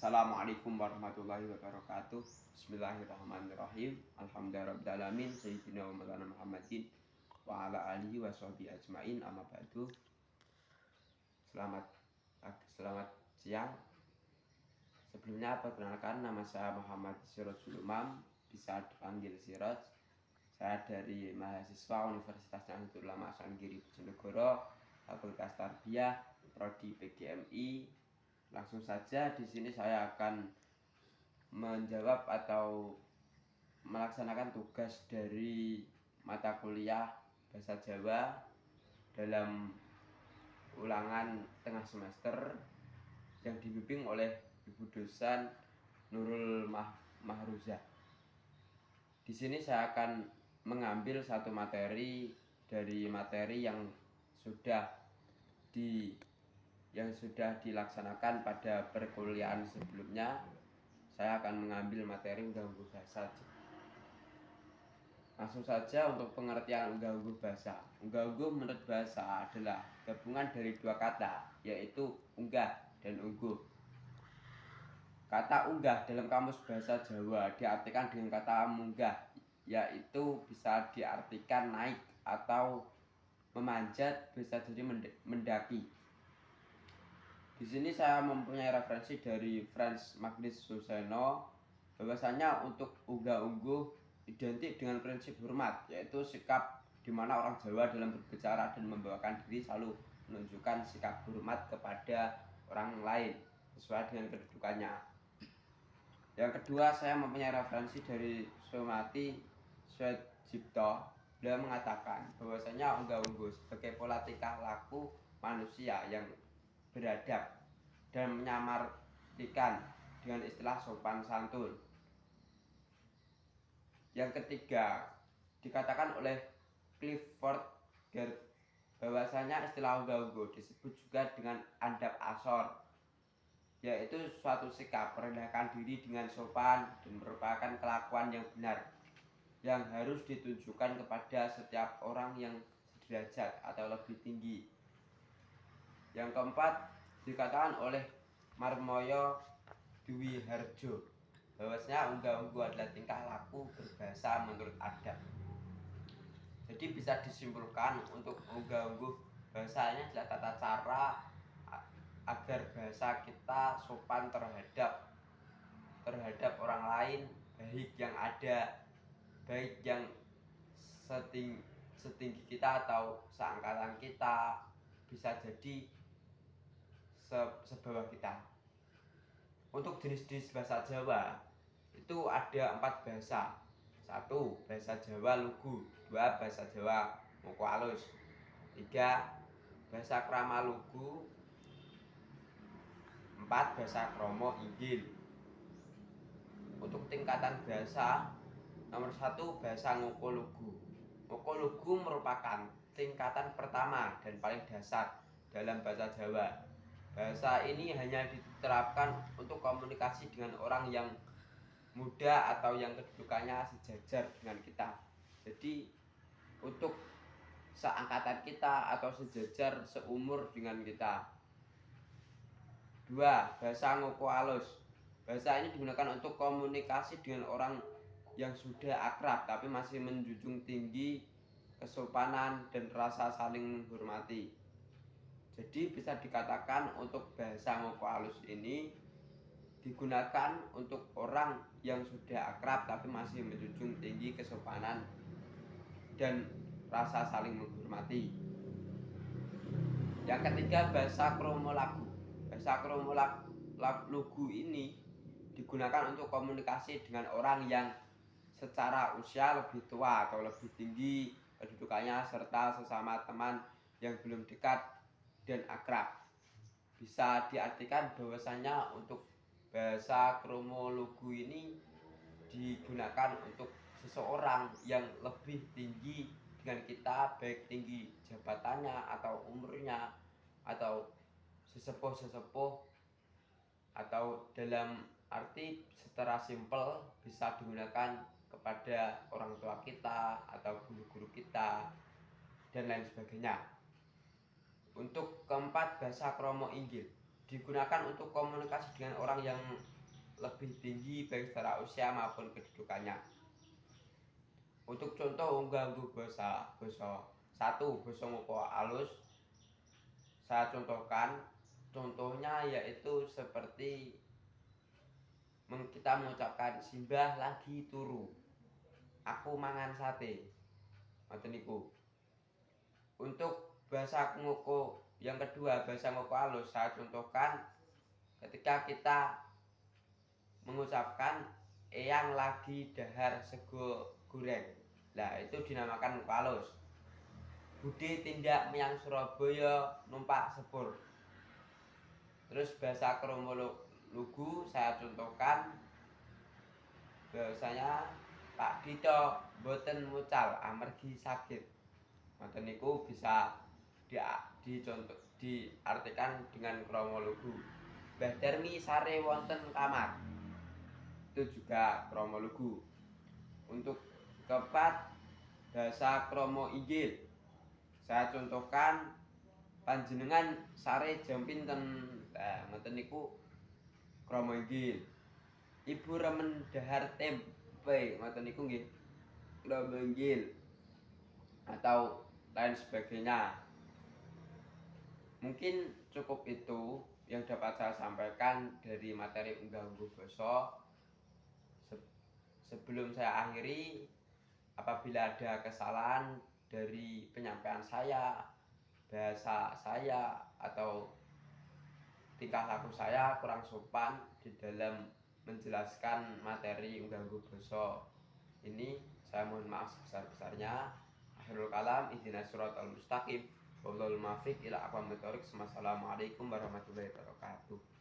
Assalamualaikum warahmatullahi wabarakatuh. Bismillahirrahmanirrahim. Alhamdulillahirrahmanirrahim. Sayyidina wa maulana Muhammadin wa ala alihi wa sahbihi ajmain. Amma ba'du. Selamat siang. Sebelumnya perkenalkan, nama saya Muhammad Sirajul Umam, bisa dipanggil Siraj. Saya dari mahasiswa Universitas Nahdlatul Ulama Hasanuddin Bojonegoro, Fakultas Tarbiyah, Prodi PGMI. Langsung saja di sini saya akan menjawab atau melaksanakan tugas dari mata kuliah Bahasa Jawa dalam ulangan tengah semester yang dibimbing oleh Ibu dosen Nurul Mahruzah. Di sini saya akan mengambil satu materi dari materi yang sudah dilaksanakan pada perkuliahan sebelumnya. Saya akan mengambil materi unggaha-ungguh bahasa. Langsung saja untuk pengertian unggaha-ungguh bahasa. Unggaha-ungguh menurut bahasa adalah gabungan dari dua kata, yaitu unggah dan ungguh. Kata unggah dalam kamus bahasa Jawa diartikan dengan kata munggah, yaitu bisa diartikan naik atau memanjat, bisa jadi mendaki. Di sini saya mempunyai referensi dari Franz Magnus Suseno, bahwasanya untuk unggah-ungguh identik dengan prinsip hormat, yaitu sikap di mana orang Jawa dalam berbicara dan membawakan diri selalu menunjukkan sikap hormat kepada orang lain sesuai dengan kedudukannya. Yang kedua, saya mempunyai referensi dari Somati Swetjipto. Beliau mengatakan bahwasanya unggah-ungguh sebagai pola tingkah laku manusia yang beradab dan menyamaratikan dengan istilah sopan santun. Yang ketiga, dikatakan oleh Clifford Geertz bahwasanya istilah unggah-ungguh disebut juga dengan adab asor, yaitu suatu sikap merendahkan diri dengan sopan dan merupakan kelakuan yang benar yang harus ditunjukkan kepada setiap orang yang sederajat atau lebih tinggi. Yang keempat, dikatakan oleh Marmoyo Dwi Harjo bahwasanya unggah-ungguh adalah tingkah laku berbahasa menurut adab. Jadi bisa disimpulkan untuk unggah-ungguh bahasanya adalah tata cara agar bahasa kita sopan terhadap orang lain, baik yang setinggi kita atau seangkatan kita, bisa jadi sebawah kita. Untuk jenis-jenis bahasa Jawa itu ada 4 bahasa. 1. Bahasa Jawa lugu. 2. Bahasa Jawa moko alus. 3. Bahasa krama lugu. 4. Bahasa kromo inggil. Untuk tingkatan bahasa, nomor 1 bahasa ngoko lugu. Ngoko lugu merupakan tingkatan pertama dan paling dasar dalam bahasa Jawa. Bahasa ini hanya diterapkan untuk komunikasi dengan orang yang muda atau yang kedudukannya sejajar dengan kita. Jadi untuk seangkatan kita atau sejajar seumur dengan kita. 2. Bahasa ngoko alus. Bahasa ini digunakan untuk komunikasi dengan orang yang sudah akrab tapi masih menjunjung tinggi kesopanan dan rasa saling menghormati. Jadi bisa dikatakan untuk bahasa ngoko alus ini digunakan untuk orang yang sudah akrab tapi masih menjunjung tinggi kesopanan dan rasa saling menghormati. Yang ketiga, bahasa kromo lagu. Bahasa kromo lugu ini digunakan untuk komunikasi dengan orang yang secara usia lebih tua atau lebih tinggi kedudukannya serta sesama teman yang belum dekat dan akrab. Bisa diartikan bahwasanya untuk bahasa kromo lugu ini digunakan untuk seseorang yang lebih tinggi dengan kita, baik tinggi jabatannya atau umurnya atau sesepuh atau dalam arti secara simpel bisa digunakan kepada orang tua kita atau guru-guru kita dan lain sebagainya. Untuk keempat, bahasa kromo inggil digunakan untuk komunikasi dengan orang yang lebih tinggi baik secara usia maupun kedudukannya. Untuk contoh nganggo basa satu basa ngoko alus, saya contohkan. Contohnya yaitu seperti kita mengucapkan simbah lagi turu, aku mangan sate, ngoten niku. Untuk bahasa ngoko yang kedua, bahasa ngoko alus, saya contohkan ketika kita mengucapkan eyang lagi dahar sego goreng. Nah, itu dinamakan ngoko alus. Bude tindak menyang Surabaya numpak sepur. Terus bahasa kromo lugu saya contohkan bahwasanya Pak Dito boten mucal amargi sakit. Ngoten niku bisa diartikan dengan kromo lugu. Mbah Darmi sare wonten kamar. Itu juga kromo lugu. Untuk keempat, bahasa kromo inggil. Saya contohkan panjenengan sare jam pinten. Nah, ngoten niku kromo inggil. Ibu remen dahar tempe, ngoten niku nggih kromo inggil. Atau lain sebagainya. Mungkin cukup itu yang dapat saya sampaikan dari materi Unggah-ungguh basa. Sebelum saya akhiri, apabila ada kesalahan dari penyampaian saya, bahasa saya, atau tingkah laku saya kurang sopan di dalam menjelaskan materi Unggah-ungguh basa ini, saya mohon maaf sebesar-besarnya. Akhirul kalam, ihdinas siratal mustaqim, wallahul muwaffiq ila aqwamit thoriq. Wassalamualaikum warahmatullahi wabarakatuh.